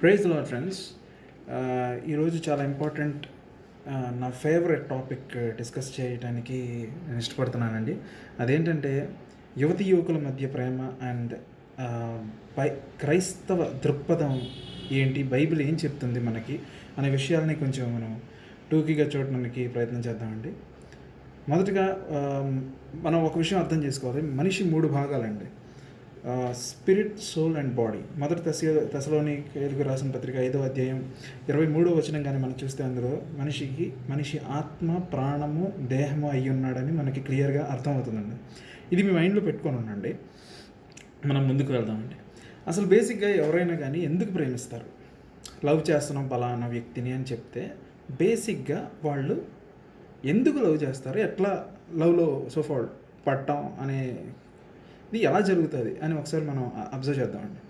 Praise the lord friends. ఈరోజు చాలా important, నా ఫేవరెట్ టాపిక్ డిస్కస్ చేయడానికి నేను ఇష్టపడుతున్నానండి. అదేంటంటే యువతి యువకుల మధ్య ప్రేమ అండ్ క్రైస్తవ దృక్పథం ఏంటి, బైబిల్ ఏం చెప్తుంది మనకి అనే విషయాలని కొంచెం మనం టూకీగా చూడడానికి ప్రయత్నం చేద్దామండి. మొదటగా మనం ఒక విషయం అర్థం చేసుకోవాలి. మనిషి 3 భాగాలండి: స్పిరిట్, సోల్ అండ్ బాడీ. మొదటి తెస్సలోనికీయులకు రాసిన పత్రిక 5వ అధ్యాయం 23వ వచనం కానీ మనం చూస్తే అందులో మనిషి ఆత్మ, ప్రాణము, దేహము అయి ఉన్నాడని మనకి క్లియర్గా అర్థమవుతుందండి. ఇది మీ మైండ్లో పెట్టుకొని ఉండండి. మనం ముందుకు వెళ్దామండి. అసలు బేసిక్గా ఎవరైనా కానీ ఎందుకు ప్రేమిస్తారు? లవ్ చేస్తున్నాం పలానా వ్యక్తిని అని చెప్తే బేసిక్గా వాళ్ళు ఎందుకు లవ్ చేస్తారు, ఎట్లా లవ్లో సోఫాల్ పడటం అనేది ఎలా జరుగుతుంది అని ఒకసారి మనం అబ్జర్వ్ చేద్దామండి.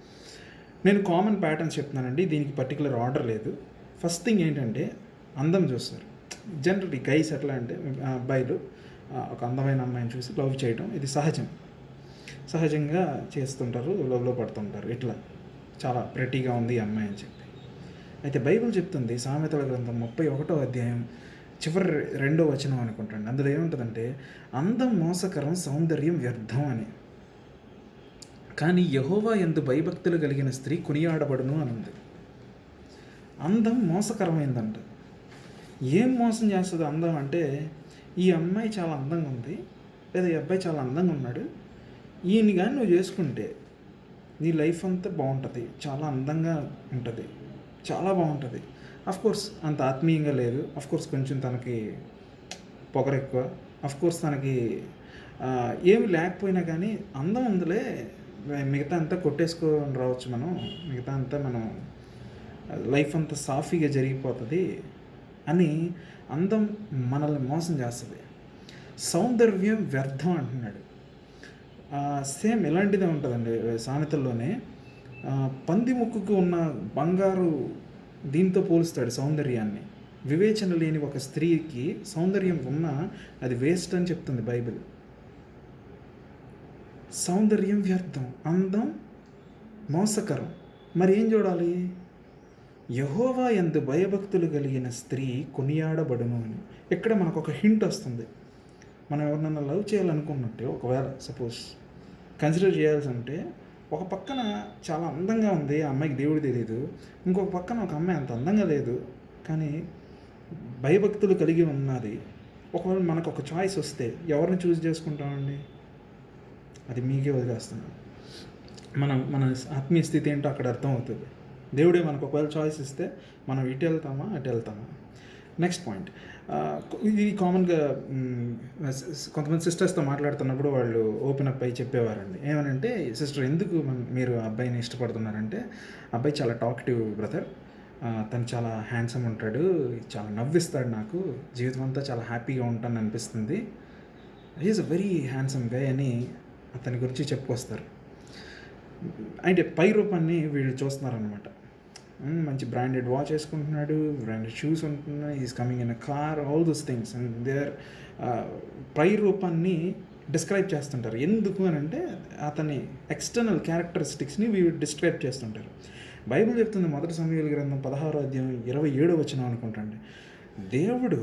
నేను కామన్ ప్యాటర్న్స్ చెప్తున్నానండి, దీనికి పర్టికులర్ ఆర్డర్ లేదు. ఫస్ట్ థింగ్ ఏంటంటే అందం చూస్తారు. జనరల్లీ గైస్ ఎట్లా అంటే అబ్బాయిలు ఒక అందమైన అమ్మాయిని చూసి లవ్ చేయడం ఇది సహజంగా చేస్తుంటారు, లవ్లో పడుతుంటారు. ఇట్లా చాలా ప్రెటీగా ఉంది ఈ అమ్మాయి అని చెప్పి. అయితే బైబిల్ చెప్తుంది, సామెతల గ్రంథం 31వ అధ్యాయం చివరి 2వ వచనం అనుకుంటాండి. అందులో ఏముంటుందంటే అందం మోసకరం, సౌందర్యం వ్యర్థం అని. కానీ యెహోవా యందు భయభక్తులు కలిగిన స్త్రీ కొనియాడబడును అని ఉంది. అందం మోసకరమైందంట. ఏం మోసం చేస్తుంది అందం అంటే, ఈ అమ్మాయి చాలా అందంగా ఉంది, లేదా ఈ అబ్బాయి చాలా అందంగా ఉన్నాడు, ఈయన కానీ నువ్వు చేసుకుంటే నీ లైఫ్ అంతా బాగుంటుంది, చాలా అందంగా ఉంటుంది, చాలా బాగుంటుంది. అఫ్కోర్స్ అంత ఆత్మీయంగా లేదు, అఫ్కోర్స్ కొంచెం తనకి పొగరు ఎక్కువ, అఫ్కోర్స్ తనకి ఏమి లేకపోయినా కానీ అందం ఉందిలే, మిగతా అంతా కొట్టేసుకొని రావచ్చు, మిగతా అంతా మనం లైఫ్ అంతా సాఫీగా జరిగిపోతుంది అని అందం మనల్ని మోసం చేస్తుంది. సౌందర్యం వ్యర్థం అంటున్నాడు. సేమ్ ఇలాంటిదే ఉంటుందండి సామెతల్లోనే. పంది ముక్కుకు ఉన్న బంగారు దీంతో పోలుస్తాడు సౌందర్యాన్ని. వివేచన లేని ఒక స్త్రీకి సౌందర్యం ఉన్నా అది వేస్ట్ అని చెప్తుంది బైబిల్. సౌందర్యం వ్యర్థం, అందం మోసకరం. మరి ఏం చూడాలి? యెహోవా యందు భయభక్తులు కలిగిన స్త్రీ కొనియాడబడును అని. ఇక్కడ మనకు ఒక హింట్ వస్తుంది. మనం ఎవరినైనా లవ్ చేయాలనుకున్నట్టే, ఒకవేళ సపోజ్ కన్సిడర్ చేయాల్సి ఉంటే, ఒక పక్కన చాలా అందంగా ఉంది, ఆ అమ్మాయికి దేవుడు తెలియదు, ఇంకొక పక్కన ఒక అమ్మాయి అంత అందంగా లేదు కానీ భయభక్తులు కలిగి ఉన్నది. ఒకవేళ మనకు ఒక చాయిస్ వస్తే ఎవరిని చూస్ చేసుకుంటామండి? అది మీకే వదిలేస్తున్నాను. మన ఆత్మీయ స్థితి ఏంటో అక్కడ అర్థమవుతుంది. దేవుడే మనకు ఒకవేళ చాయిస్ ఇస్తే మనం ఇటు వెళ్తామా అటు వెళ్తామా. నెక్స్ట్ పాయింట్, ఇది కామన్గా కొంతమంది సిస్టర్స్తో మాట్లాడుతున్నప్పుడు వాళ్ళు ఓపెన్ అప్ అయి చెప్పేవారండి. ఏమనంటే, సిస్టర్ ఎందుకు మీరు అబ్బాయిని ఇష్టపడుతున్నారంటే, అబ్బాయి చాలా టాక్టివ్ బ్రదర్, తను చాలా హ్యాండ్సమ్ ఉంటాడు, చాలా నవ్విస్తాడు, నాకు జీవితం అంతా చాలా హ్యాపీగా ఉంటాను అనిపిస్తుంది, he's a very handsome guy అని అతని గురించి చెప్పుకొస్తారు. అంటే పై రూపాన్ని వీళ్ళు చూస్తున్నారనమాట. మంచి బ్రాండెడ్ వాచ్ వేసుకుంటున్నాడు, బ్రాండెడ్ షూస్ ఉంటున్నాయి, is coming in a car, all those things and their పై రూపాన్ని డిస్క్రైబ్ చేస్తుంటారు. ఎందుకు అని అంటే అతని ఎక్స్టర్నల్ క్యారెక్టరిస్టిక్స్ని వీళ్ళు డిస్క్రైబ్ చేస్తుంటారు. బైబిల్ చెప్తుంది, మొదటి సమూయేలు గ్రంథం 16వ అధ్యాయం 27వ వచనం అనుకుంటాండి, దేవుడు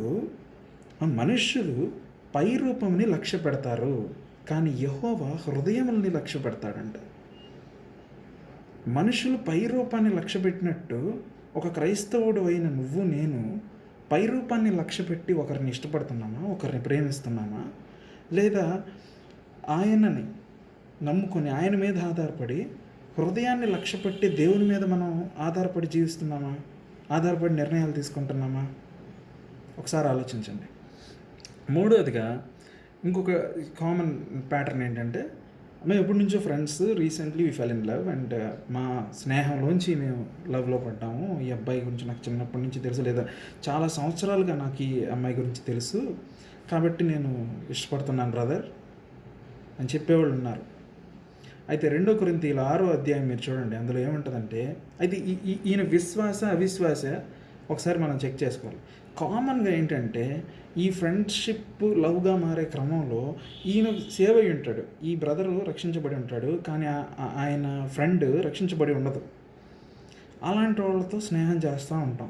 మనుష్యులు పై రూపంని లక్ష్య పెడతారు కానీ యెహోవా హృదయముల్ని లక్ష్య పెడతాడంట. మనుషులు పై రూపాన్ని లక్ష్య పెట్టినట్టు ఒక క్రైస్తవుడు అయిన నువ్వు నేను పై రూపాన్ని లక్ష్య పెట్టి ఒకరిని ఇష్టపడుతున్నామా, ఒకరిని ప్రేమిస్తున్నామా, లేదా ఆయనని నమ్ముకొని ఆయన మీద ఆధారపడి హృదయాన్ని లక్ష్య పెట్టి దేవుని మీద మనం ఆధారపడి జీవిస్తున్నామా, ఆధారపడి నిర్ణయాలు తీసుకుంటున్నామా? ఒకసారి ఆలోచించండి. మూడవదిగా ఇంకొక కామన్ ప్యాటర్న్ ఏంటంటే, మేము ఎప్పటి నుంచో friends, recently we fell in love and మా స్నేహంలోంచి మేము లవ్లో పడ్డాము. ఈ అబ్బాయి గురించి నాకు చిన్నప్పటి నుంచి తెలుసు, లేదా చాలా సంవత్సరాలుగా నాకు ఈ అమ్మాయి గురించి తెలుసు, కాబట్టి నేను ఇష్టపడుతున్నాను బ్రదర్ అని చెప్పేవాళ్ళు ఉన్నారు. అయితే 2 కొరింథీయుల 6వ అధ్యాయం మీరు చూడండి, అందులో ఏముంటుందంటే, అయితే ఈయన విశ్వాస అవిశ్వాస ఒకసారి మనం చెక్ చేసుకోవాలి. కామన్గా ఏంటంటే, ఈ ఫ్రెండ్షిప్ లవ్గా మారే క్రమంలో ఈయన సేవ్ అయి ఉంటాడు, ఈ బ్రదరు రక్షించబడి ఉంటాడు, కానీ ఆయన ఫ్రెండ్ రక్షించబడి ఉండదు. అలాంటి వాళ్ళతో స్నేహం చేస్తూ ఉంటాం.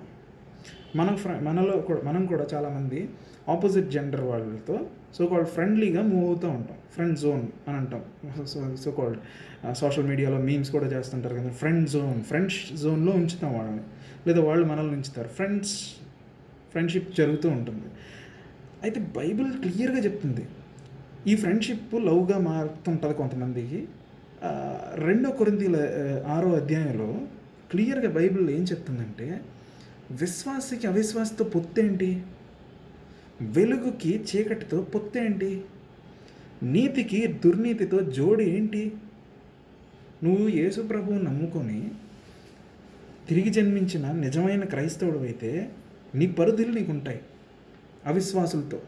మనం కూడా చాలామంది ఆపోజిట్ జెండర్ వాళ్ళతో సో కాల్డ్ ఫ్రెండ్లీగా మూవ్ అవుతూ ఉంటాం. ఫ్రెండ్ జోన్ అని అంటాం. సో కాల్డ్ సోషల్ మీడియాలో మీమ్స్ కూడా చేస్తుంటారు కదా, ఫ్రెండ్స్ జోన్లో ఉంచుతాం వాళ్ళని, లేదా వాళ్ళు మనల్ని ఉంచుతారు. ఫ్రెండ్షిప్ జరుగుతూ ఉంటుంది. అయితే బైబిల్ క్లియర్గా చెప్తుంది ఈ ఫ్రెండ్షిప్ లవ్గా మారుతుంటుంది కొంతమందికి. 2 కొరింథీయుల 6వ అధ్యాయంలో క్లియర్గా బైబిల్ ఏం చెప్తుందంటే, విశ్వాసికి అవిశ్వాసతో పొత్తేంటి, వెలుగుకి చీకటితో పొత్తేంటి, నీతికి దుర్నీతితో జోడి ఏంటి? నువ్వు యేసు ప్రభువు నమ్ముకొని తిరిగి జన్మించిన నిజమైన క్రైస్తవుడు అయితే నీ పరిధులు నీకు ఉంటాయి. అవిశ్వాసులతో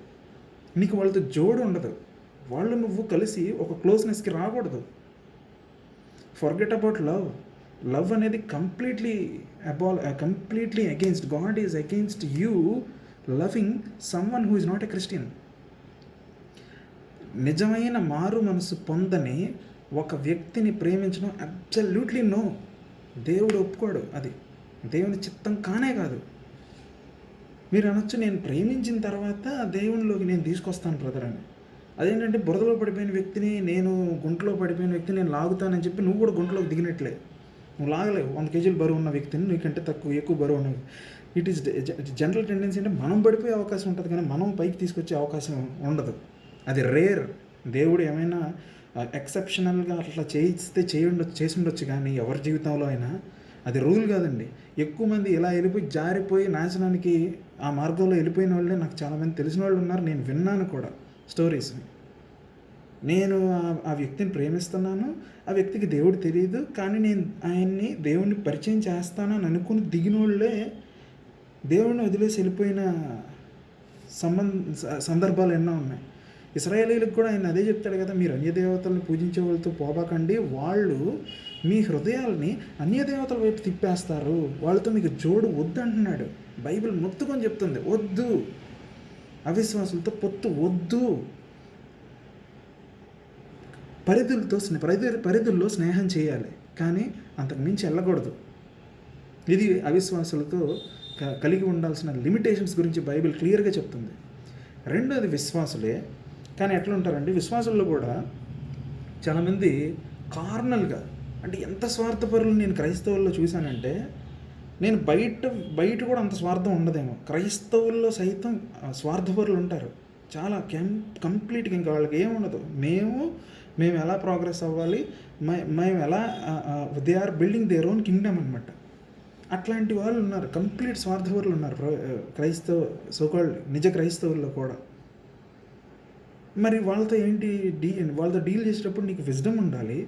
నీకు వాళ్ళతో జోడు ఉండదు. వాళ్ళు నువ్వు కలిసి ఒక క్లోజ్నెస్కి రాకూడదు. ఫర్గెట్ అబౌట్ లవ్ అనేది completely against God is against you loving someone who is not a Christian. నిజమైన మారు మనసు పొందని ఒక వ్యక్తిని ప్రేమించడం అబ్సల్యూట్లీ నో. దేవుడు ఒప్పుకోడు. అది దేవుని చిత్తం కానే కాదు. మీరు అనొచ్చు, నేను ప్రేమించిన తర్వాత దేవునిలోకి నేను తీసుకొస్తాను బ్రదర్ అని. అదేంటంటే బురదలో పడిపోయిన వ్యక్తిని, నేను గుంటలో పడిపోయిన వ్యక్తిని నేను లాగుతానని చెప్పి నువ్వు కూడా గుంటలోకి దిగినట్లే. నువ్వు లాగలేవు 100 కేజీలు బరువు ఉన్న వ్యక్తిని నీకంటే ఎక్కువ బరువు ఉన్నది. It is general tendency. అంటే మనం పడిపోయే అవకాశం ఉంటుంది కానీ మనం పైకి తీసుకొచ్చే అవకాశం ఉండదు. అది రేర్. దేవుడు ఏమైనా ఎక్సెప్షనల్గా అట్లా చేసి ఉండొచ్చు కానీ ఎవరి జీవితంలో అయినా అది రూల్ కాదండి. ఎక్కువ మంది ఇలా జారిపోయి నాశనానికి ఆ మార్గంలో వెళ్ళిపోయిన వాళ్ళే నాకు చాలామంది తెలిసిన వాళ్ళు ఉన్నారు. నేను విన్నాను కూడా స్టోరీస్ని. నేను ఆ వ్యక్తిని ప్రేమిస్తున్నాను, ఆ వ్యక్తికి దేవుడు తెలియదు, కానీ నేను ఆయన్ని దేవుణ్ణి పరిచయం చేస్తానని అనుకుని దిగిన వాళ్ళే దేవుడిని వదిలేసి వెళ్ళిపోయిన సందర్భాలు ఎన్నో ఉన్నాయి. ఇశ్రాయేలీలకు కూడా ఆయన అదే చెప్తాడు కదా, మీరు అన్యదేవతలను పూజించే వాళ్ళతో పోబాకండి, వాళ్ళు మీ హృదయాల్ని అన్యదేవతల వైపు తిప్పేస్తారు, వాళ్ళతో మీకు జోడు వద్దు అంటున్నాడు. బైబిల్ మొత్తుకొని చెప్తుంది వద్దు, అవిశ్వాసులతో పొత్తు వద్దు, పరిధుల్లో స్నేహం చేయాలి కానీ అంతకు మించి వెళ్ళకూడదు. ఇది అవిశ్వాసులతో కలిగి ఉండాల్సిన లిమిటేషన్స్ గురించి బైబిల్ క్లియర్గా చెప్తుంది. రెండోది విశ్వాసులే, కానీ ఎట్లా ఉంటారండి, విశ్వాసుల్లో కూడా చాలామంది కార్నల్గా, అంటే ఎంత స్వార్థపరులు నేను క్రైస్తవుల్లో చూశానంటే, నేను బయట కూడా అంత స్వార్థం ఉండదేమో, క్రైస్తవుల్లో సైతం స్వార్థపరులు ఉంటారు చాలా. కంప్లీట్గా ఇంకా వాళ్ళకి ఏముండదు, మేము ఎలా ప్రోగ్రెస్ అవ్వాలి, మేము ఎలా they are building their own kingdom అనమాట. అట్లాంటి వాళ్ళు ఉన్నారు, కంప్లీట్ స్వార్థపరులు ఉన్నారు సోకాల్డ్ నిజ క్రైస్తవుల్లో కూడా. మరి వాళ్ళతో వాళ్ళతో డీల్ చేసేటప్పుడు నీకు విజ్డమ్ ఉండాలి.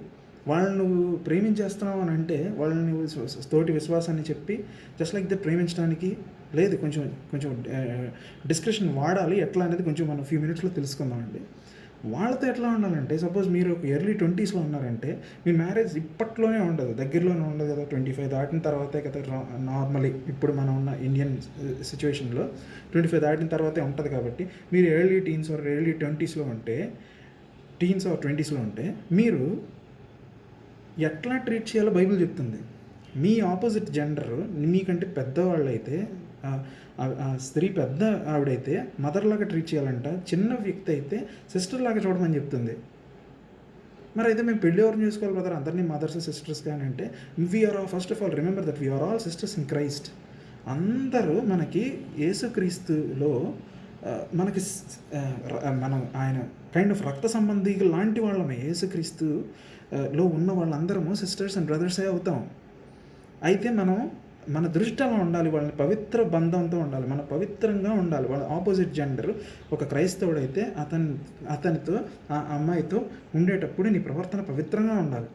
వాళ్ళని నువ్వు ప్రేమించేస్తున్నావు అని అంటే వాళ్ళని నువ్వు తోటి విశ్వాసాన్ని చెప్పి జస్ట్ లైక్ దట్ ప్రేమించడానికి లేదు, కొంచెం డిస్క్రిప్షన్ వాడాలి. ఎట్లా అనేది కొంచెం మనం ఫ్యూ మినిట్స్లో తెలుసుకుందామండి. వాళ్ళతో ఎట్లా ఉండాలంటే, సపోజ్ మీరు ఒక ఎర్లీ 20sలో ఉన్నారంటే మీ మ్యారేజ్ ఇప్పట్లోనే ఉండదు, దగ్గరలోనే ఉండదు కదా, 25 దాటిన తర్వాతే కదా నార్మలీ ఇప్పుడు మనం ఉన్న ఇండియన్ సిచ్యువేషన్లో 25 దాటిన తర్వాతే ఉంటుంది. కాబట్టి మీరు ఎర్లీ టీన్స్ ఆర్ ఎర్లీ 20sలో ఉంటే, టీన్స్ ఆర్ 20sలో ఉంటే మీరు ఎట్లా ట్రీట్ చేయాలో బైబిల్ చెప్తుంది. మీ ఆపోజిట్ జెండర్ మీకంటే పెద్దవాళ్ళు అయితే, స్త్రీ పెద్ద ఆవిడైతే మదర్లాగా ట్రీట్ చేయాలంట, చిన్న వ్యక్తి అయితే సిస్టర్ లాగా చూడమని చెప్తుంది. మరి అయితే మేము పెళ్ళి ఎవరిని చేసుకోవాలి బ్రదర్, అందరినీ మదర్స్ సిస్టర్స్ కానీ అంటే, first of all remember that we're all sisters in Christ. అందరూ మనకి యేసుక్రీస్తులో మనకి మనం ఆయన కైండ్ ఆఫ్ రక్త సంబంధికులు లాంటి వాళ్ళమే. యేసుక్రీస్తులో ఉన్న వాళ్ళందరము సిస్టర్స్ అండ్ బ్రదర్సే అవుతాం. అయితే మన దృష్టి అలా ఉండాలి, వాళ్ళని పవిత్ర బంధంతో ఉండాలి, మనం పవిత్రంగా ఉండాలి. వాళ్ళ ఆపోజిట్ జెండర్ ఒక క్రైస్తవుడైతే అతనితో ఆ అమ్మాయితో ఉండేటప్పుడు నీ ప్రవర్తన పవిత్రంగా ఉండాలి.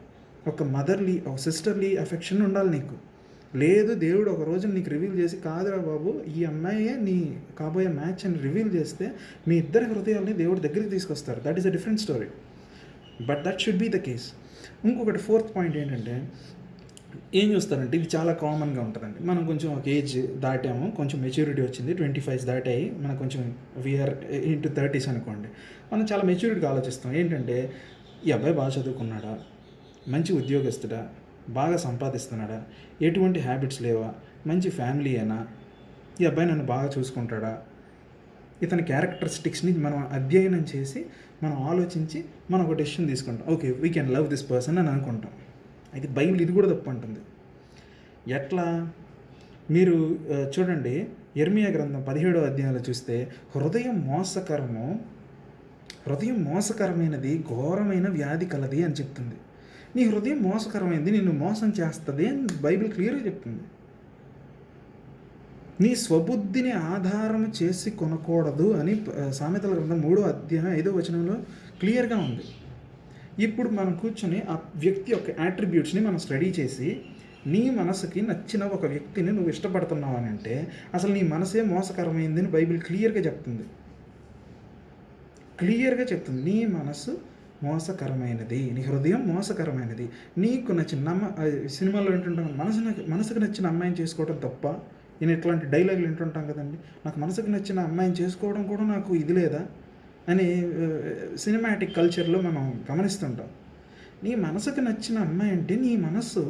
ఒక మదర్లీ, ఒక సిస్టర్లీ అఫెక్షన్ ఉండాలి నీకు. లేదు దేవుడు ఒక రోజు నీకు రివీల్ చేసి, కాదురా బాబు ఈ అమ్మాయే నీ కాబోయే మ్యాచ్ అని రివీల్ చేస్తే మీ ఇద్దరి హృదయాల్ని దేవుడి దగ్గరికి తీసుకొస్తారు. That is a different story, but that should be the case. ఇంకొకటి 4th పాయింట్ ఏంటంటే, ఏం చూస్తారంటే ఇది చాలా కామన్గా ఉంటుందండి. మనం కొంచెం ఒక ఏజ్ దాటాము, కొంచెం మెచ్యూరిటీ వచ్చింది, 25 దాటాయి, మనకు కొంచెం వీఆర్ ఇంటూ 30s అనుకోండి, మనం చాలా మెచ్యూరిటీగా ఆలోచిస్తాం. ఏంటంటే ఈ అబ్బాయి బాగా చదువుకున్నాడా, మంచి ఉద్యోగస్తుడా, బాగా సంపాదిస్తున్నాడా, ఎటువంటి హ్యాబిట్స్ లేవా, మంచి ఫ్యామిలీ అయినా, ఈ అబ్బాయి నన్ను బాగా చూసుకుంటాడా, ఇతని క్యారెక్టరిస్టిక్స్ని మనం అధ్యయనం చేసి మనం ఆలోచించి మనం ఒక డెసిషన్ తీసుకుంటాం. Okay, we can love this person అని అనుకుంటాం. అయితే బైబిల్ ఇది కూడా తప్పు అంటుంది. ఎట్లా మీరు చూడండి, యెర్మీయా గ్రంథం 17వ అధ్యాయంలో చూస్తే హృదయం మోసకరమైనది, ఘోరమైన వ్యాధి కలది అని చెప్తుంది. నీ హృదయం మోసకరమైనది, నిన్ను మోసం చేస్తుంది అని బైబిల్ క్లియర్గా చెప్తుంది. నీ స్వబుద్ధిని ఆధారం చేసి కొనకూడదు అని సామెతల గ్రంథం 3వ అధ్యాయం 5వ వచనంలో క్లియర్గా ఉంది. ఇప్పుడు మనం కూర్చొని ఆ వ్యక్తి యొక్క యాట్రిబ్యూట్స్ని మనం స్టడీ చేసి నీ మనసుకి నచ్చిన ఒక వ్యక్తిని నువ్వు ఇష్టపడుతున్నావు అని అంటే అసలు నీ మనసే మోసకరమైంది అని బైబిల్ క్లియర్గా చెప్తుంది. నీ మనసు మోసకరమైనది, నీ హృదయం మోసకరమైనది. నీకు నచ్చిన సినిమాలో వింటుంటాం, మనసుకు నచ్చిన అమ్మాయిని చేసుకోవడం తప్ప. నేను ఇట్లాంటి డైలాగులు వింటుంటాం కదండి, నాకు మనసుకు నచ్చిన అమ్మాయిని చేసుకోవడం కూడా నాకు ఇది లేదా అని సినిమాటిక్ కల్చర్లో మనం గమనిస్తుంటాం. నీ మనసుకు నచ్చిన అమ్మాయి అంటే నీ మనస్సు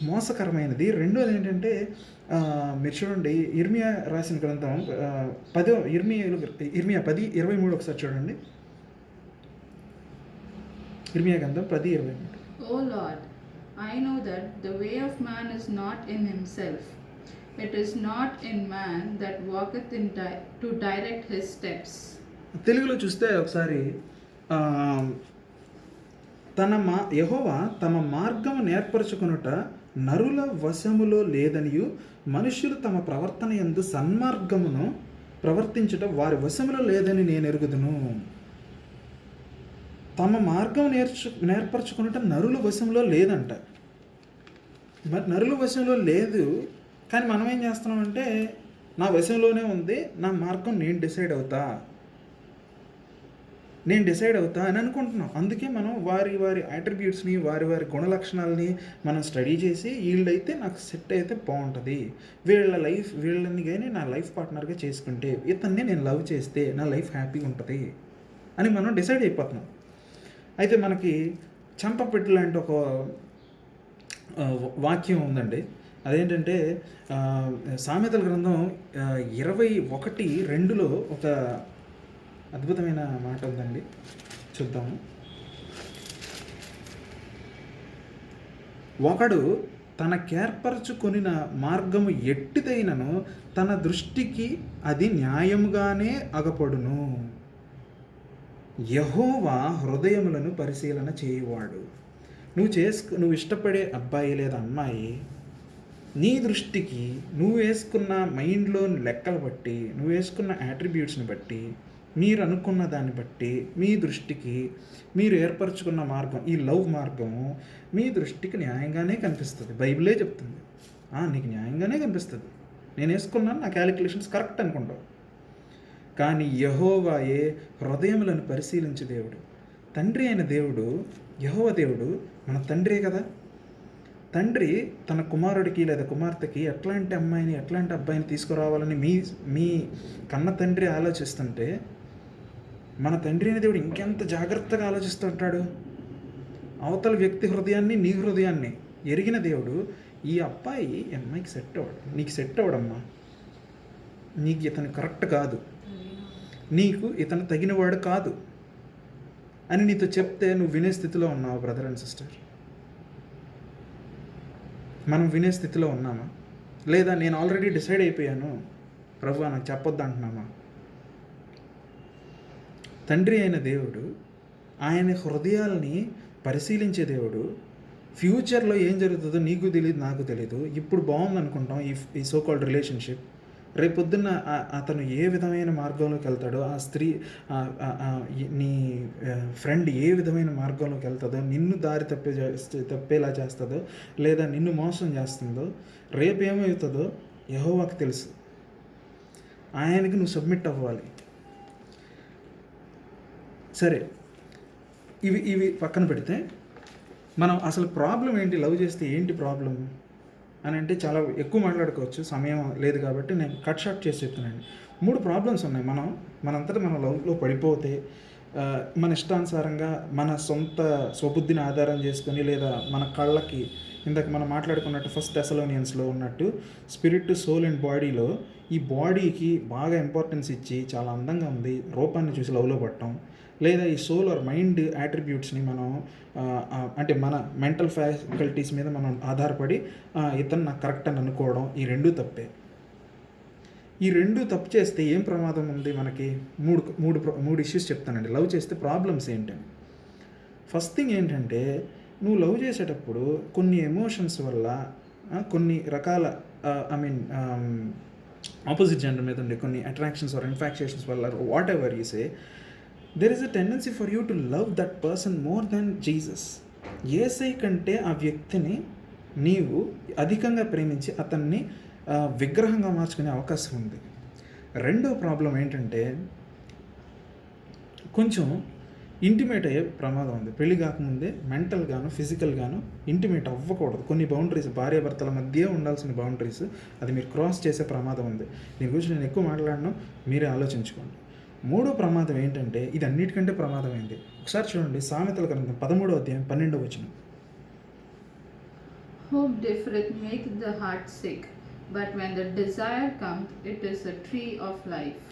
మోసకరమైనది. రెండోది ఏంటంటే మీరు చూడండి, ఇర్మియా రాసిన గ్రంథం ఇర్మియా 10:23 ఒకసారి చూడండి. ఇర్మియా గ్రంథం 10:23. O Lord, I know that the way of man is not in himself. It is not in man that walketh to direct his steps. తెలుగులో చూస్తే ఒకసారి యెహోవా తమ మార్గము నేర్పరచుకొనుట నరుల వశములో లేదనియు, మనుష్యులు తమ ప్రవర్తన యందు సన్మార్గమును ప్రవర్తించుట వారి వశములో లేదని నేను ఎరుగుదును. తమ మార్గం నేర్పరచుకున్నట నరుల వశంలో లేదంట. మరి నరుల వశంలో లేదు, కానీ మనం ఏం చేస్తున్నామంటే నా వశంలోనే ఉంది, నా మార్గం నేను డిసైడ్ అవుతా అని అనుకుంటున్నాం. అందుకే మనం వారి అట్రిబ్యూట్స్ని, వారి గుణలక్షణాలని మనం స్టడీ చేసి వీళ్ళైతే నాకు సెట్ అయితే బాగుంటుంది, వీళ్ళని కానీ నా లైఫ్ పార్ట్నర్గా చేసుకుంటే, ఇతన్ని నేను లవ్ చేస్తే నా లైఫ్ హ్యాపీగా ఉంటుంది అని మనం డిసైడ్ అయిపోతున్నాం. అయితే మనకి చంపపెట్టు లాంటి ఒక వాక్యం ఉందండి. అదేంటంటే సామెతల గ్రంథం 21:2లో ఒక అద్భుతమైన మాట ఉందండి, చూద్దాము. ఒకడు తనకేర్పరచుకొనిన మార్గము ఎట్టిదైనను తన దృష్టికి అది న్యాయముగానే అగపడును. యెహోవా హృదయములను పరిశీలన చేయువాడు. నువ్వు ఇష్టపడే అబ్బాయి లేదా అమ్మాయి నీ దృష్టికి నువ్వు వేసుకున్న మైండ్లోని లెక్కలు బట్టి, నువ్వు వేసుకున్న యాట్రిబ్యూట్స్ని బట్టి, మీరు అనుకున్న దాన్ని బట్టి మీ దృష్టికి మీరు ఏర్పరచుకున్న మార్గం, ఈ లవ్ మార్గము మీ దృష్టికి న్యాయంగానే కనిపిస్తుంది. బైబిలే చెప్తుంది, నీకు న్యాయంగానే కనిపిస్తుంది, నేను వేసుకున్నాను, నా క్యాలిక్యులేషన్స్ కరెక్ట్ అనుకుంటావు. కానీ యెహోవాయే హృదయములను పరిశీలించే దేవుడు. తండ్రి అయిన దేవుడు, యెహోవా దేవుడు మన తండ్రే కదా. తండ్రి తన కుమారుడికి లేదా కుమార్తెకి ఎట్లాంటి అమ్మాయిని, ఎట్లాంటి అబ్బాయిని తీసుకురావాలని మీ కన్న తండ్రి ఆలోచిస్తుంటే, మన తండ్రి అయిన దేవుడు ఇంకెంత జాగ్రత్తగా ఆలోచిస్తుంటాడు. అవతల వ్యక్తి హృదయాన్ని, నీ హృదయాన్ని ఎరిగిన దేవుడు, ఈ అమ్మాయికి సెట్ అవ్వడు, నీకు సెట్ అవ్వడమ్మా, నీకు ఇతను కరెక్ట్ కాదు, నీకు ఇతను తగినవాడు కాదు అని నీతో చెప్తే నువ్వు వినే స్థితిలో ఉన్నావు బ్రదర్ అండ్ సిస్టర్? మనం వినే స్థితిలో ఉన్నామా? లేదా నేను ఆల్రెడీ డిసైడ్ అయిపోయాను ప్రభువా నాకు చెప్పొద్దు అంటున్నామా? తండ్రి అయిన దేవుడు, ఆయన హృదయాల్ని పరిశీలించే దేవుడు. ఫ్యూచర్లో ఏం జరుగుతుందో నీకు తెలియదు, నాకు తెలీదు. ఇప్పుడు బాగుంది అనుకుంటాం ఈ సో కాల్డ్ రిలేషన్షిప్. రేపొద్దున్న అతను ఏ విధమైన మార్గంలోకి వెళ్తాడో, ఆ స్త్రీ, నీ ఫ్రెండ్ ఏ విధమైన మార్గంలోకి వెళ్తుందో, నిన్ను దారి తప్పేలా చేస్తుందో, లేదా నిన్ను మోసం చేస్తుందో, రేపు ఏమవుతుందో యెహోవాకు తెలుసు. ఆయనకి నువ్వు సబ్మిట్ అవ్వాలి. సరే, ఇవి పక్కన పెడితే మనం అసలు ప్రాబ్లం ఏంటి, లవ్ చేస్తే ఏంటి ప్రాబ్లం అని అంటే చాలా ఎక్కువ మాట్లాడుకోవచ్చు, సమయం లేదు కాబట్టి నేను కట్ షార్ట్ చేసి చెప్తున్నాను. 3 ప్రాబ్లమ్స్ ఉన్నాయి. మనంతటా మన లవ్లో పడిపోతే, మన ఇష్టానుసారంగా మన సొంత స్వబుద్ధిని ఆధారం చేసుకొని, లేదా మన కళ్ళకి ఇందాక మనం మాట్లాడుకున్నట్టు ఫస్ట్ thessaloniansలో ఉన్నట్టు స్పిరిట్, సోల్ అండ్ బాడీలో ఈ బాడీకి బాగా ఇంపార్టెన్స్ ఇచ్చి చాలా అందంగా ఉంది రూపాన్ని చూసి లవ్లో పడటం, లేదా ఈ సోల్ ఆర్ మైండ్ యాట్రిబ్యూట్స్ని మనం అంటే మన మెంటల్ ఫ్యాకల్టీస్ మీద మనం ఆధారపడి ఇతను నాకు కరెక్ట్ అని అనుకోవడం, ఈ రెండూ తప్పే. ఈ రెండు తప్పు చేస్తే ఏం ప్రమాదం ఉంది మనకి? మూడు ఇష్యూస్ చెప్తానండి. లవ్ చేస్తే ప్రాబ్లమ్స్ ఏంటని. ఫస్ట్ థింగ్ ఏంటంటే, నువ్వు లవ్ చేసేటప్పుడు కొన్ని ఎమోషన్స్ వల్ల కొన్ని రకాల ఆపోజిట్ జెండర్ మీద ఉండే కొన్ని అట్రాక్షన్స్ ఆర్ ఇన్ఫాక్చుయేషన్స్ వల్ల whatever you say, there is a tendency for you to love that person more than Jesus. Yesayya కంటే ఆ వ్యక్తిని నీవు అధికంగా ప్రేమించి అతన్ని విగ్రహంగా మార్చుకునే అవకాశం ఉంది. రెండో ప్రాబ్లం ఏంటంటే, కొంచెం ఇంటిమేట్ అయ్యే ప్రమాదం ఉంది. పెళ్లి కాకముందే మెంటల్గాను ఫిజికల్గాను ఇంటిమేట్ అవ్వకూడదు. కొన్ని బౌండరీస్ భార్యాభర్తల మధ్య ఉండాల్సిన బౌండరీస్ అది మీరు క్రాస్ చేసే ప్రమాదం ఉంది. దీని గురించి నేను ఎక్కువ మాట్లాడను, మీరే ఆలోచించుకోండి. మూడో ప్రమాదం ఏంటంటే, ఇది అన్నిటికంటే ప్రమాదమైంది. ఒకసారి చూడండి, సామెతల గ్రంథం 13వ అధ్యాయం 12వ వచనం. Hope defereth maketh the heart sick, but when the desire comes, it is a tree of life.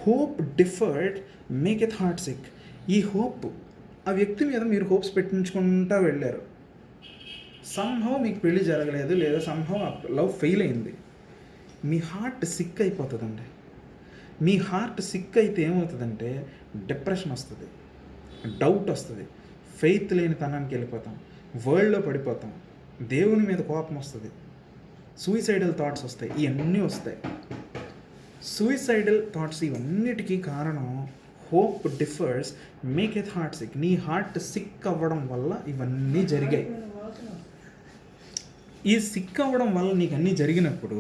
Hope deferred maketh heart sick. ఈ హోప్, ఆ వ్యక్తి మీద మీరు హోప్స్ పెట్టించుకుంటూ వెళ్ళారు, సంహౌ మీకు పెళ్లి జరగలేదు, లేదా సంహౌ లవ్ ఫెయిల్ అయింది, మీ హార్ట్ సిక్ అయిపోతుందండి. మీ హార్ట్ సిక్ అయితే ఏమవుతుందంటే డిప్రెషన్ వస్తుంది, డౌట్ వస్తుంది, ఫెయిత్ లేని తనానికి వెళ్ళిపోతాం, వరల్డ్లో పడిపోతాం, దేవుని మీద కోపం వస్తుంది, సూయిసైడల్ థాట్స్ వస్తాయి, ఇవన్నీ వస్తాయి. సూయిసైడల్ థాట్స్ ఇవన్నిటికీ కారణం హోప్ డిఫర్స్ మేకెత్ హార్ట్ సిక్. నీ హార్ట్ సిక్ అవ్వడం వల్ల ఇవన్నీ జరిగాయి. ఈ సిక్ అవ్వడం వల్ల నీకు అన్నీ జరిగినప్పుడు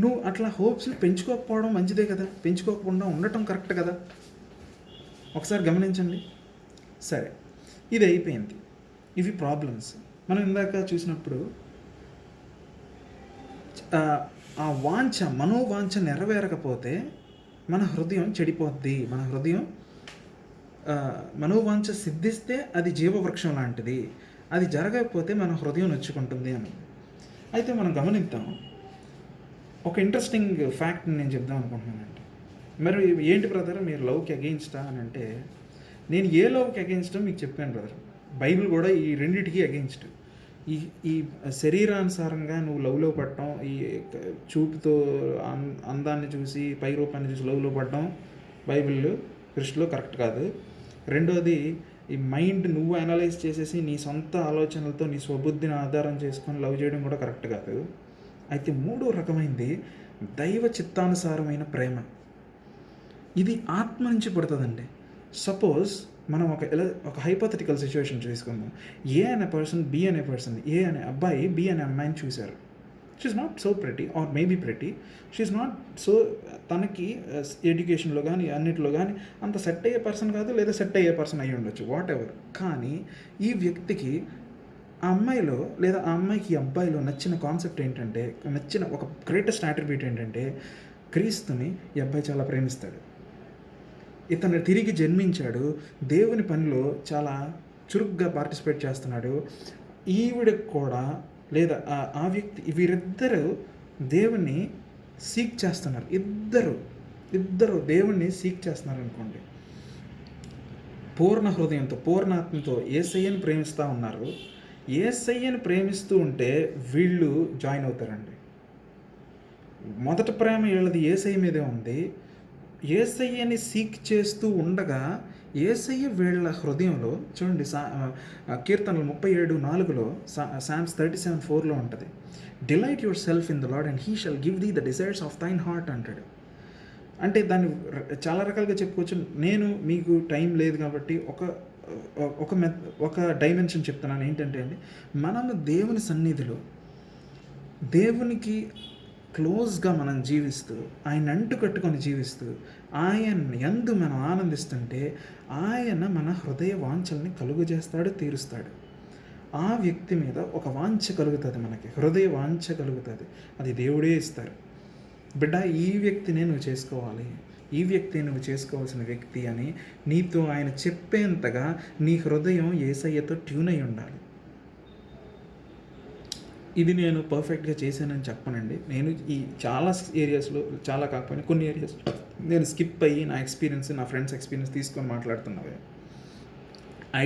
నువ్వు అట్లా హోప్స్ని పెంచుకోకపోవడం మంచిదే కదా, పెంచుకోకుండా ఉండటం కరెక్ట్ కదా. ఒకసారి గమనించండి. సరే, ఇది అయిపోయింది. ఇవి ప్రాబ్లమ్స్. మనం ఇందాక చూసినప్పుడు ఆ వాంఛ, మనోవాంఛ నెరవేరకపోతే మన హృదయం చెడిపోద్ది. మన హృదయం మనోవాంఛ సిద్ధిస్తే అది జీవవృక్షం లాంటిది, అది జరగకపోతే మన హృదయం నొచ్చుకుంటుంది అని. అయితే మనం గమనిద్దాం, ఒక ఇంట్రెస్టింగ్ ఫ్యాక్ట్ని నేను చెప్దాం అనుకుంటున్నానండి. మరి ఏంటి బ్రదర్ మీరు లవ్కి అగెయిన్స్టా అని అంటే, నేను ఏ లవ్కి అగెయిన్స్టో మీకు చెప్పాను బ్రదర్. బైబిల్ కూడా ఈ రెండింటికి అగెయిన్స్ట్. ఈ శరీరానుసారంగా నువ్వు లవ్లో పడటం, ఈ చూపుతో అందాన్ని చూసి పై రూపాన్ని చూసి లవ్లో పడటం బైబిల్ దృష్టిలో కరెక్ట్ కాదు. రెండోది, ఈ మైండ్ నువ్వు అనలైజ్ చేసేసి నీ సొంత ఆలోచనలతో నీ స్వబుద్ధిని ఆధారం చేసుకొని లవ్ చేయడం కూడా కరెక్ట్ కాదు. అయితే మూడో రకమైంది దైవ చిత్తానుసారమైన ప్రేమ. ఇది ఆత్మ నుంచి పుడుతుందండి. సపోజ్ మనం ఒక హైపోథెటికల్ సిచ్యువేషన్ తీసుకుందాం. ఏ అనే పర్సన్, బి అనే పర్సన్, ఏ అనే అబ్బాయి బి అనే అమ్మాయిని చూశారు. She's not so pretty or maybe pretty, she's not so, తనకి ఎడ్యుకేషన్లో కానీ అన్నిటిలో కానీ అంత సెట్ అయ్యే పర్సన్ కాదు, లేదా సెట్ అయ్యే పర్సన్ అయ్యి ఉండొచ్చు, వాట్ ఎవర్. కానీ ఈ వ్యక్తికి ఆ అమ్మాయిలో లేదా ఆ అమ్మాయికి ఈ అబ్బాయిలో నచ్చిన కాన్సెప్ట్ ఏంటంటే, నచ్చిన ఒక గ్రేటెస్ట్ అట్రిబ్యూట్ ఏంటంటే, క్రీస్తుని ఈ అబ్బాయి చాలా ప్రేమిస్తాడు. ఇతను తిరిగి జన్మించాడు, దేవుని పనిలో చాలా చురుగ్గా పార్టిసిపేట్ చేస్తున్నాడు. ఈవిడకు కూడా లేదా ఆ వ్యక్తి, వీరిద్దరూ దేవుణ్ణి సీక్ చేస్తున్నారు. ఇద్దరు దేవుణ్ణి సీక్ చేస్తున్నారు అనుకోండి. పూర్ణ హృదయంతో, పూర్ణాత్మతో యేసయ్యని ప్రేమిస్తూ ఉన్నారు. యేసయ్యని ప్రేమిస్తూ ఉంటే వీళ్ళు జాయిన్ అవుతారండి. మొదటి ప్రేమ వీళ్ళది యేసయ్య మీదే ఉంది. యేసయ్యని సీక్ చేస్తూ ఉండగా యేసయ్య వీళ్ళ హృదయంలో చూడండి, కీర్తనలు 37:4 Psalms 37:4 ఉంటుంది. Delight yourself in the Lord and he shall give thee the desires of thine heart అంటాడు. అంటే దాన్ని చాలా రకాలుగా చెప్పుకోవచ్చు. నేను మీకు టైం లేదు కాబట్టి ఒక డైమెన్షన్ చెప్తున్నాను. ఏంటంటే అండి, మనము దేవుని సన్నిధిలో దేవునికి క్లోజ్గా మనం జీవిస్తూ, ఆయన అంటు కట్టుకొని జీవిస్తూ, ఆయన యందు మనం ఆనందిస్తుంటే ఆయన మన హృదయ వాంఛల్ని కలుగజేస్తాడు, తీరుస్తాడు. ఆ వ్యక్తి మీద ఒక వాంఛ కలుగుతుంది, మనకి హృదయ వాంఛ కలుగుతుంది. అది దేవుడే ఇస్తారు. బిడ్డ, ఈ వ్యక్తినే నువ్వు చేసుకోవాలి, ఈ వ్యక్తి నువ్వు చేసుకోవాల్సిన వ్యక్తి అని నీతో ఆయన చెప్పేంతగా నీ హృదయం యేసయ్యతో ట్యూన్ అయి ఉండాలి. ఇది నేను పర్ఫెక్ట్గా చేశానని చెప్పనండి. నేను ఈ చాలా ఏరియాస్లో, చాలా కాకపోయినా కొన్ని ఏరియాస్లో నేను స్కిప్ అయ్యి నా ఎక్స్పీరియన్స్, నా ఫ్రెండ్స్ ఎక్స్పీరియన్స్ తీసుకొని మాట్లాడుతున్నవే.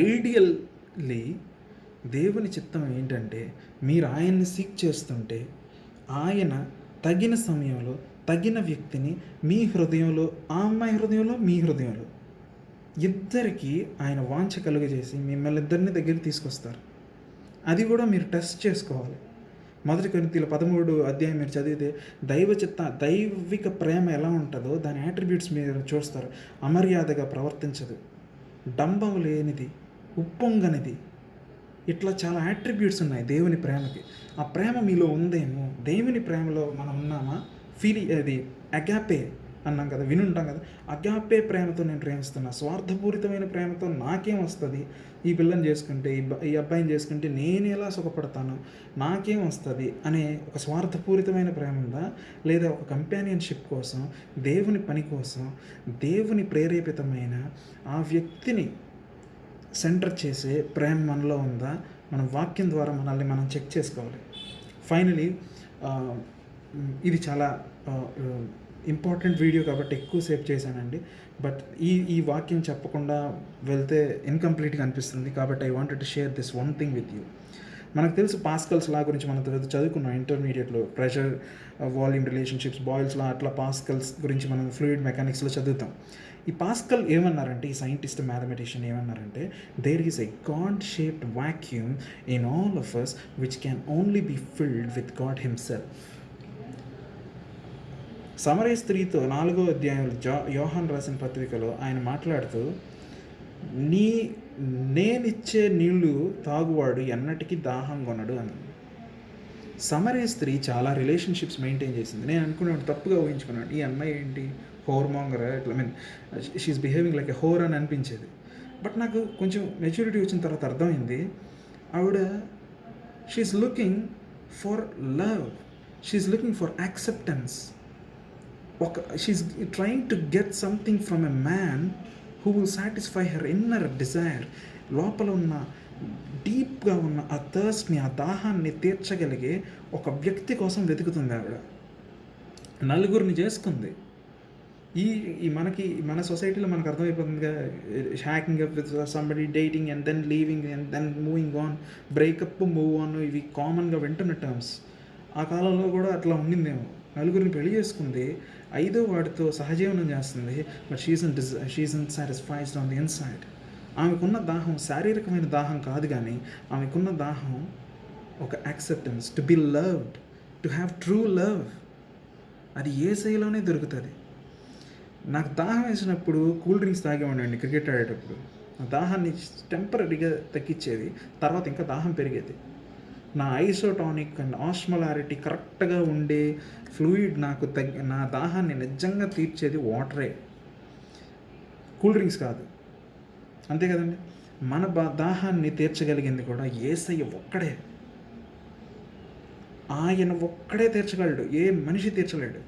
ఐడియల్లీ దేవుని చిత్తం ఏంటంటే, మీరు ఆయన్ని సీక్ చేస్తుంటే ఆయన తగిన సమయంలో తగిన వ్యక్తిని మీ హృదయంలో, ఆ అమ్మాయి హృదయంలో, మీ హృదయంలో ఇద్దరికీ ఆయన వాంఛ కలుగజేసి మిమ్మల్ని ఇద్దరిని దగ్గరికి తీసుకొస్తారు. అది కూడా మీరు టెస్ట్ చేసుకోవాలి. 1 కొరింథీయుల 13 అధ్యాయం మీరు చదివితే దైవిక ప్రేమ ఎలా ఉంటుందో దాని యాట్రిబ్యూట్స్ మీరు చూస్తారు. అమర్యాదగా ప్రవర్తించదు, డంబం లేనిది, ఉప్పొంగనిది, ఇట్లా చాలా యాట్రిబ్యూట్స్ ఉన్నాయి దేవుని ప్రేమకి. ఆ ప్రేమ మీలో ఉందేమో, దేవుని ప్రేమలో మనం ఉన్నామా? అది అగాపే అన్నాం కదా, వినుంటాం కదా. అగాపే ప్రేమతో నేను ప్రేమిస్తున్నా, స్వార్థపూరితమైన ప్రేమతో నాకేం వస్తుంది, ఈ పిల్లని చేసుకుంటే, ఈ అబ్బాయిని చేసుకుంటే నేను ఎలా సుఖపడతాను, నాకేం వస్తుంది అనే ఒక స్వార్థపూరితమైన ప్రేమ ఉందా? లేదా ఒక కంపానియన్షిప్ కోసం, దేవుని పని కోసం, దేవుని ప్రేరేపితమైన ఆ వ్యక్తిని సెంటర్ చేసే ప్రేమ మనలో ఉందా? మనం వాక్యం ద్వారా మనల్ని మనం చెక్ చేసుకోవాలి. ఫైనలీ ఇది చాలా ఇంపార్టెంట్ వీడియో కాబట్టి ఎక్కువసేపు చేశానండి. బట్ ఈ వాక్యం చెప్పకుండా వెళ్తే ఇన్కంప్లీట్గా అనిపిస్తుంది. కాబట్టి I wanted to share this one thing with you. మనకు తెలుసు పాస్కల్స్ లా గురించి మనం చదువుకున్నాం ఇంటర్మీడియట్లో. ప్రెషర్, వాల్యూమ్ రిలేషన్షిప్స్, బాయిల్స్ లా, అట్లా పాస్కల్స్ గురించి మనం ఫ్లూయిడ్ మెకానిక్స్లో చదువుతాం. ఈ పాస్కల్ ఏమన్నారంటే, ఈ సైంటిస్ట్ మ్యాథమెటిషియన్ ఏమన్నారంటే, there is a God shaped vacuum in all of us which can only be filled with God himself. సమరయ స్త్రీతో 4వ అధ్యాయంలో యోహాన్ రాసిన పత్రికలో ఆయన మాట్లాడుతూ, నేనిచ్చే నీళ్లు తాగువాడు ఎన్నటికీ దాహం కొనడు అని. సమరయ స్త్రీ చాలా రిలేషన్షిప్స్ మెయింటైన్ చేసింది. నేను అనుకున్నాను, తప్పుగా ఊహించుకున్నాను, ఈ అమ్మాయి ఏంటి హోర్మాంగర్, ఇట్లా షీఈస్ బిహేవింగ్ లైక్ ఎ హోర్ అని అనిపించేది. బట్ నాకు కొంచెం మెచ్యూరిటీ వచ్చిన తర్వాత అర్థమైంది, ఆవిడ she's looking for love, she's looking for acceptance. She's trying to get something from a man who will satisfy her inner desire. లోపల ఉన్న డీప్గా ఉన్న ఆ థర్స్ట్ని, ఆ దాహాన్ని తీర్చగలిగే ఒక వ్యక్తి కోసం వెతుకుతుంది ఆవిడ. నలుగురిని చేసుకుంది. మన సొసైటీలో మనకు అర్థమైపోతుందిగా, hooking up with somebody, dating and then leaving and then moving on, breakup, move on, ఇవి కామన్గా వింటున్న టర్మ్స్. ఆ కాలంలో కూడా అట్లా ఉండిందేమో. నలుగురిని పెళ్లి చేసుకుంది, 5వ వాడితో సహజీవనం చేస్తుంది. But she isn't satisfied on the inside. ఆమెకున్న దాహం శారీరకమైన దాహం కాదు, కానీ ఆమెకున్న దాహం ఒక acceptance, to be loved, to have true love. అది యేసయ్యలోనే దొరుకుతుంది. నాకు దాహం వేసినప్పుడు కూల్ డ్రింక్స్ తాగేవాడిని క్రికెట్ ఆడేటప్పుడు. ఆ దాహాన్ని టెంపరీగా తగ్గించేది, తర్వాత ఇంకా దాహం పెరిగేది. నా ఐసోటానిక్ అండ్ ఆస్మోలారిటీ కరెక్ట్గా ఉండే ఫ్లూయిడ్ నాకు నా దాహాన్ని నిజంగా తీర్చేది వాటరే, కూల్ డ్రింక్స్ కాదు. అంతే కదండి. మన దాహాన్ని తీర్చగలిగింది కూడా యేసయ్య ఒక్కడే. ఆయన ఒక్కడే తీర్చగలడు, ఏ మనిషి తీర్చలేడు.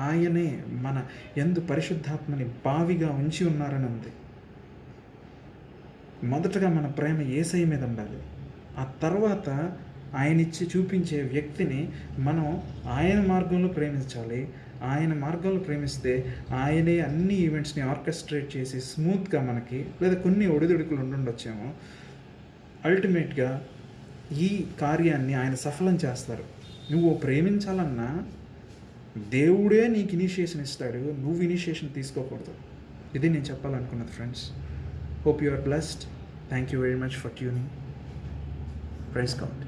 ఆయనే మన యందు పరిశుద్ధాత్మని బావిగా ఉంచి ఉన్నారని ఉంది. మొదటగా మన ప్రేమ యేసయ్య మీద ఉండాలి. ఆ తర్వాత ఆయన ఇచ్చి చూపించే వ్యక్తిని మనం ఆయన మార్గంలో ప్రేమించాలి. ఆయన మార్గంలో ప్రేమిస్తే ఆయనే అన్ని ఈవెంట్స్ని ఆర్కెస్ట్రేట్ చేసి స్మూత్గా మనకి, లేదా కొన్ని ఒడిదుడుకులు ఉండుండొచ్చేమో, అల్టిమేట్గా ఈ కార్యాన్ని ఆయన సఫలం చేస్తారు. నువ్వు ప్రేమించాలన్నా దేవుడే నీకు ఇనిషియేషన్ ఇస్తాడు, నువ్వు ఇనిషియేషన్ తీసుకోకూడదు. ఇది నేను చెప్పాలనుకున్నది friends. Hope you are blessed. Thank you very much for tuning. Praise God.